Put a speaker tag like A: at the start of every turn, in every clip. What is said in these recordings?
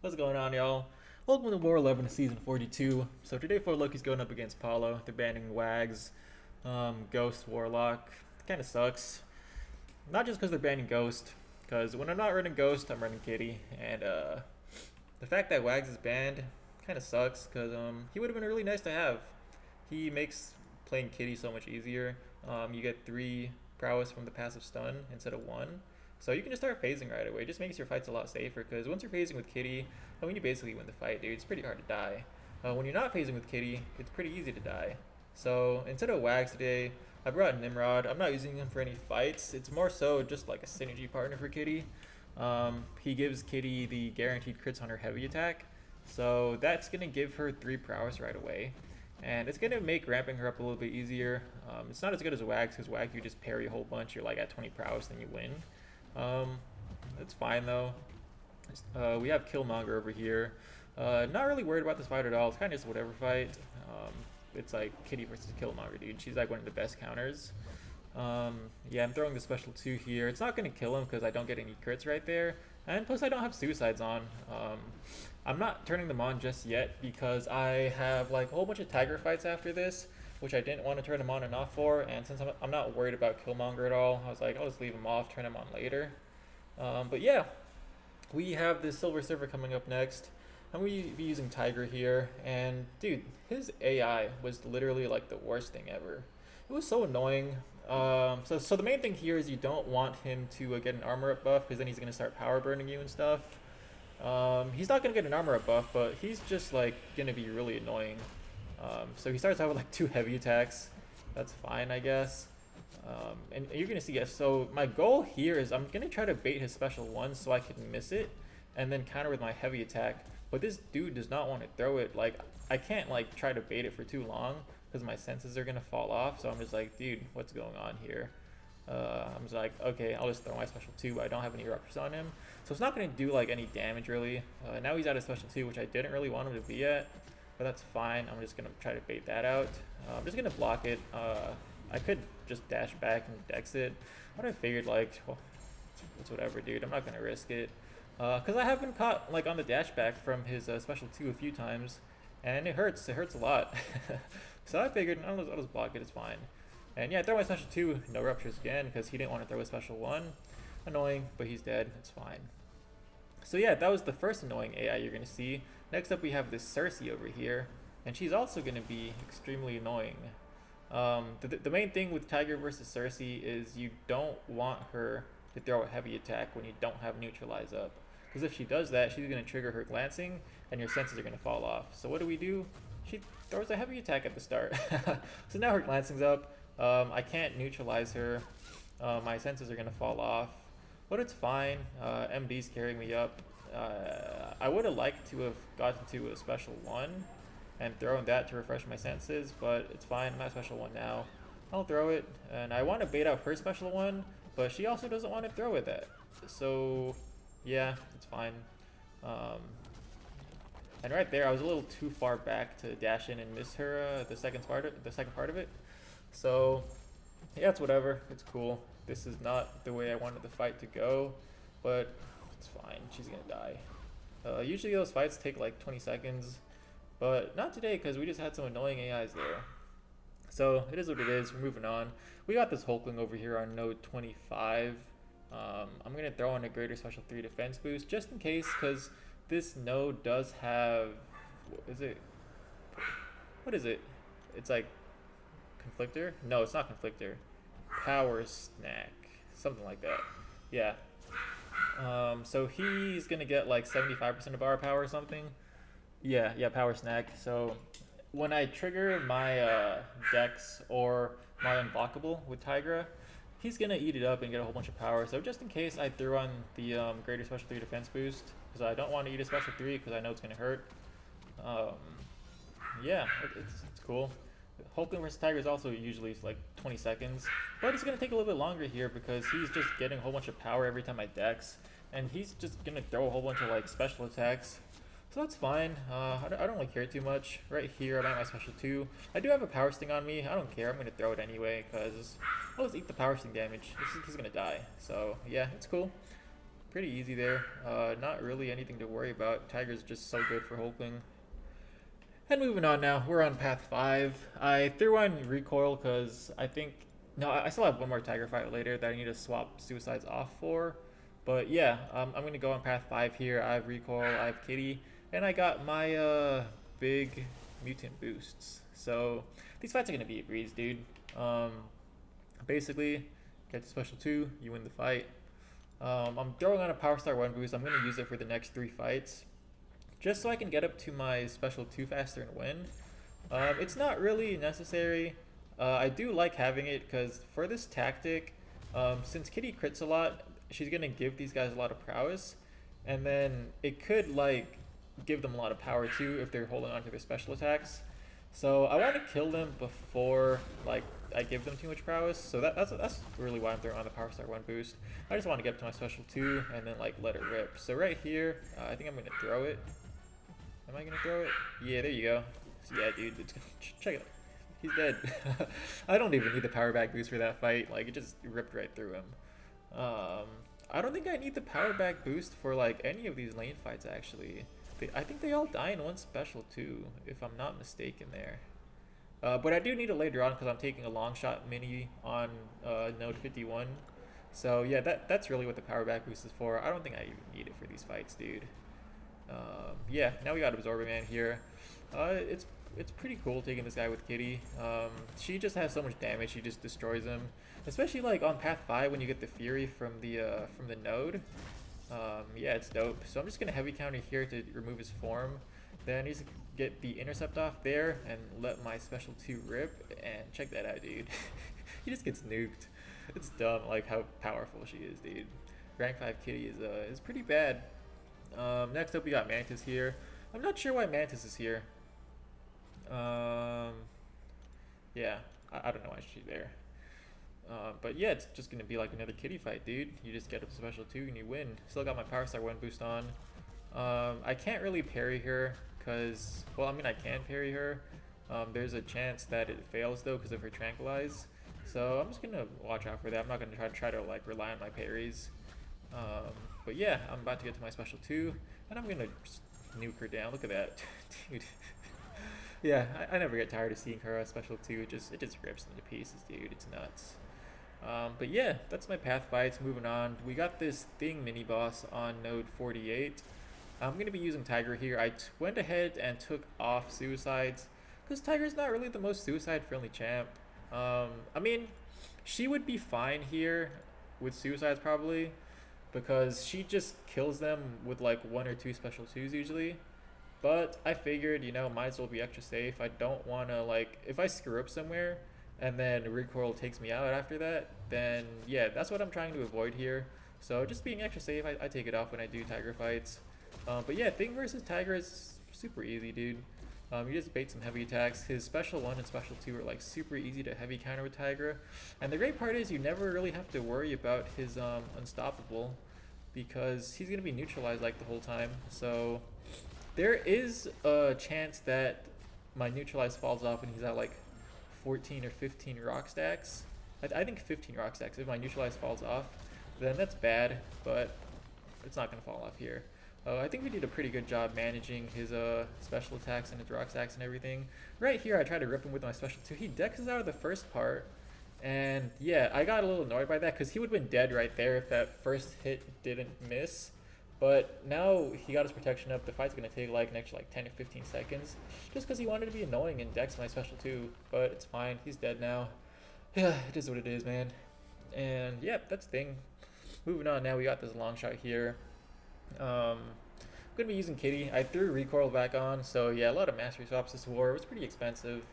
A: What's going on, y'all? Welcome to War 11 Season 42. So today 4 Loki's going up against PALO. They're banning Wags, Ghost, Warlock. Kind of sucks. Not just because they're banning Ghost, because when I'm not running Ghost, I'm running Kitty. And the fact that Wags is banned kind of sucks, because he would have been really nice to have. He makes playing Kitty so much easier. You get 3 prowess from the passive stun instead of 1. So you can just start phasing right away. It just makes your fights a lot safer, because once you're phasing with Kitty, I mean, you basically win the fight, dude. It's pretty hard to die. When you're not phasing with Kitty, it's pretty easy to die. So instead of Wags today, I brought Nimrod. I'm not using him for any fights. It's more so just like a synergy partner for Kitty. He gives Kitty the guaranteed crits on her heavy attack. So that's going to give her 3 prowess right away. And it's going to make ramping her up a little bit easier. It's not as good as Wags, because Wags you just parry a whole bunch. You're like at 20 prowess, then you win. It's fine though. We have Killmonger over here. Not really worried about this fight at all. It's kind of just whatever fight. It's like Kitty versus Killmonger, dude. She's like one of the best counters. Yeah, I'm throwing the special 2 here. It's not going to kill him because I don't get any crits right there. And plus I don't have suicides on. I'm not turning them on just yet because I have like a whole bunch of Tiger fights after this, which I didn't want to turn them on and off for. And since I'm not worried about Killmonger at all, I was like, I'll just leave him off, turn him on later. But yeah, we have this Silver Surfer coming up next. I'm going to be using Tigra here. And dude, his AI was literally like the worst thing ever. It was so annoying. So the main thing here is you don't want him to get an armor up buff, because then he's going to start power burning you and stuff. He's not going to get an armor up buff, but he's just like going to be really annoying. So he starts out with like 2 heavy attacks. That's fine, I guess. And you're going to see, yes, so my goal here is I'm going to try to bait his special 1 so I can miss it and then counter with my heavy attack. But this dude does not want to throw it. Like, I can't like try to bait it for too long because my senses are going to fall off. So I'm just like, dude, what's going on here? I'm just like, okay, I'll just throw my special 2, but I don't have any ruptures on him. So it's not going to do like any damage really. Now he's at a special 2, which I didn't really want him to be at. But that's fine. I'm just going to try to bait that out. I'm just going to block it. I could just dash back and dex it. But I figured like, well, it's whatever, dude. I'm not going to risk it. Because I have been caught like on the dash back from his special 2 a few times. And it hurts. It hurts a lot. So I figured I'll just block it. It's fine. And yeah, I throw my special 2. No ruptures again because he didn't want to throw a special 1. Annoying, but he's dead. It's fine. So yeah, that was the first annoying AI you're going to see. Next up we have this Sersi over here, and she's also going to be extremely annoying. The main thing with Tiger versus Sersi is you don't want her to throw a heavy attack when you don't have neutralize up. Because if she does that, she's going to trigger her glancing, and your senses are going to fall off. So what do? She throws a heavy attack at the start. So now her glancing's up. I can't neutralize her. My senses are going to fall off. But it's fine. MD's carrying me up. I would have liked to have gotten to a special 1 and thrown that to refresh my senses, but it's fine. I'm at special 1 now. I'll throw it, and I want to bait out her special 1, but she also doesn't want to throw it that. So yeah, it's fine. And right there, I was a little too far back to dash in and miss her the second part of it. So yeah, it's whatever. It's cool. This is not the way I wanted the fight to go, but it's fine. She's gonna die. Usually those fights take like 20 seconds, but not today because we just had some annoying AIs there. So it is what it is. We're moving on. We got this Hulkling over here on node 25. I'm gonna throw on a greater special 3 defense boost just in case, because this node does have, what is it? It's like Conflictor? No, it's not Conflictor. Power Snack. Something like that. Yeah. So he's gonna get like 75% of our power or something. Yeah, Power Snack. So when I trigger my Dex or my Unblockable with Tigra, he's gonna eat it up and get a whole bunch of power. So just in case I threw on the greater special 3 defense boost, because I don't want to eat a special 3 because I know it's gonna hurt. Yeah, it's cool. Hulkling versus Tiger is also usually like 20 seconds, but it's going to take a little bit longer here because he's just getting a whole bunch of power every time I dex, and he's just going to throw a whole bunch of like special attacks. So that's fine. I don't really care too much. Right here, I'm at my special 2. I do have a power sting on me. I don't care. I'm going to throw it anyway because I'll just eat the power sting damage. He's going to die. So yeah, it's cool. pretty easy there. Not really anything to worry about. Tiger's just so good for Hulkling. And moving on now, we're on path 5. I threw on recoil because I think... No, I still have one more Tiger fight later that I need to swap suicides off for. But yeah, I'm going to go on path 5 here. I have recoil, I have kitty, and I got my big mutant boosts. So these fights are going to be a breeze, dude. Basically, get to special 2, you win the fight. I'm throwing on a Power Star 1 boost. I'm going to use it for the next 3 fights, just so I can get up to my special 2 faster and win. It's not really necessary. I do like having it because for this tactic, since Kitty crits a lot, she's going to give these guys a lot of prowess. And then it could like give them a lot of power too if they're holding on to their special attacks. So I want to kill them before like I give them too much prowess. So that's really why I'm throwing on the Power Star 1 boost. I just want to get up to my special 2 and then like let it rip. So right here, I think I'm going to throw it. Am I going to throw it? Yeah, there you go. So yeah, dude, check it out. He's dead. I don't even need the power back boost for that fight. Like, it just ripped right through him. I don't think I need the power back boost for like any of these lane fights actually. I think they all die in one special too, if I'm not mistaken there. But I do need it later on because I'm taking a Longshot mini on node 51. So yeah, that's really what the power back boost is for. I don't think I even need it for these fights, dude. Yeah, now we got Absorber Man here. It's pretty cool taking this guy with Kitty. She just has so much damage, she just destroys him. Especially like on path 5 when you get the Fury from the node. Yeah, it's dope. So I'm just gonna heavy counter here to remove his form. Then I need to get the intercept off there and let my special 2 rip. And check that out, dude. He just gets nuked. It's dumb, like how powerful she is, dude. Rank 5 Kitty is pretty bad. Next up we got Mantis here. I'm not sure why Mantis is here. Yeah, I don't know why she's there. But yeah, it's just gonna be like another Kitty fight, dude. You just get up to special 2 and you win. Still got my Power Star 1 boost on. I can't really parry her because, well, I mean I can parry her. There's a chance that it fails though because of her tranquilize. So I'm just gonna watch out for that. I'm not gonna try to like rely on my parries. But yeah, I'm about to get to my special 2 and I'm gonna just nuke her down. Look at that, dude. Yeah, I never get tired of seeing her special 2. It just rips into pieces, dude. It's nuts. But yeah, that's my path fights. Moving on, we got this thing mini boss on node 48. I'm going to be using Tigra here. I went ahead and took off suicides because Tigra's not really the most suicide friendly champ. I mean, she would be fine here with suicides probably because she just kills them with like 1 or 2 special 2s usually. But I figured, you know, might as well be extra safe. I don't want to, like, if I screw up somewhere and then recoil takes me out after that, then yeah, that's what I'm trying to avoid here. So just being extra safe, I take it off when I do Tiger fights. But yeah, Thing versus Tiger is super easy, dude. You just bait some heavy attacks. His special 1 and special 2 are like super easy to heavy counter with Tigra. And the great part is you never really have to worry about his unstoppable because he's going to be neutralized like the whole time. So there is a chance that my neutralize falls off and he's at like 14 or 15 rock stacks. I think 15 rock stacks. If my neutralize falls off, then that's bad, but it's not going to fall off here. I think we did a pretty good job managing his special attacks and his rock stacks and everything. Right here, I tried to rip him with my special 2. He dexes out of the first part, and yeah, I got a little annoyed by that because he would have been dead right there if that first hit didn't miss. But now he got his protection up. The fight's going to take like an extra like 10 or 15 seconds just because he wanted to be annoying and dex my special 2. But it's fine. He's dead now. Yeah, it is what it is, man. And yeah, that's Thing. Moving on now, we got this Longshot here. I'm going to be using Kitty. I threw recoil back on. So yeah, a lot of mastery swaps this war. It was pretty expensive.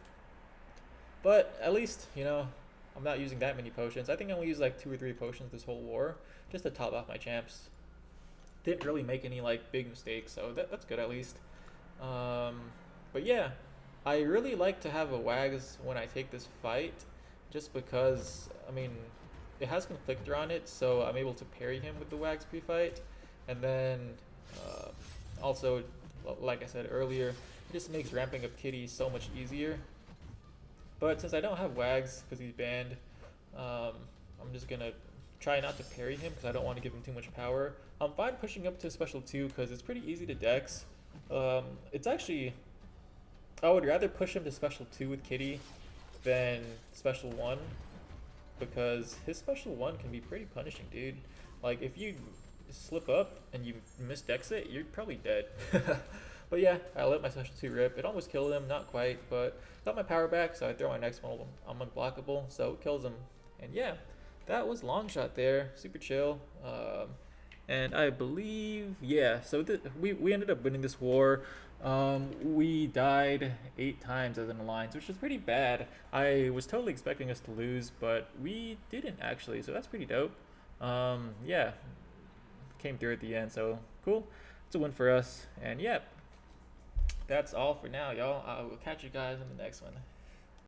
A: But at least, you know, I'm not using that many potions. I think I only used like 2 or 3 potions this whole war just to top off my champs. Didn't really make any like big mistakes, so that's good at least. But yeah, I really like to have a Wags when I take this fight, just because, I mean, it has Conflictor on it, so I'm able to parry him with the Wags pre-fight, and then also, like I said earlier, it just makes ramping up Kitty so much easier. But since I don't have Wags because he's banned, I'm just gonna try not to parry him because I don't want to give him too much power. I'm fine pushing up to special 2 because it's pretty easy to dex. It's actually, I would rather push him to special 2 with Kitty than special 1 because his special 1 can be pretty punishing, dude. Like if you slip up and you misdex it, you're probably dead. But yeah, I let my special 2 rip. It almost killed him, not quite, but got my power back, so I throw my next one. I'm unblockable, so it kills him. And yeah, that was Longshot there. Super chill. And I believe, yeah, so we ended up winning this war. We died 8 times as an alliance, which is pretty bad. I was totally expecting us to lose, but we didn't actually, so that's pretty dope. Yeah, came through at the end, so cool. It's a win for us. And yeah, that's all for now, y'all. I will catch you guys in the next one.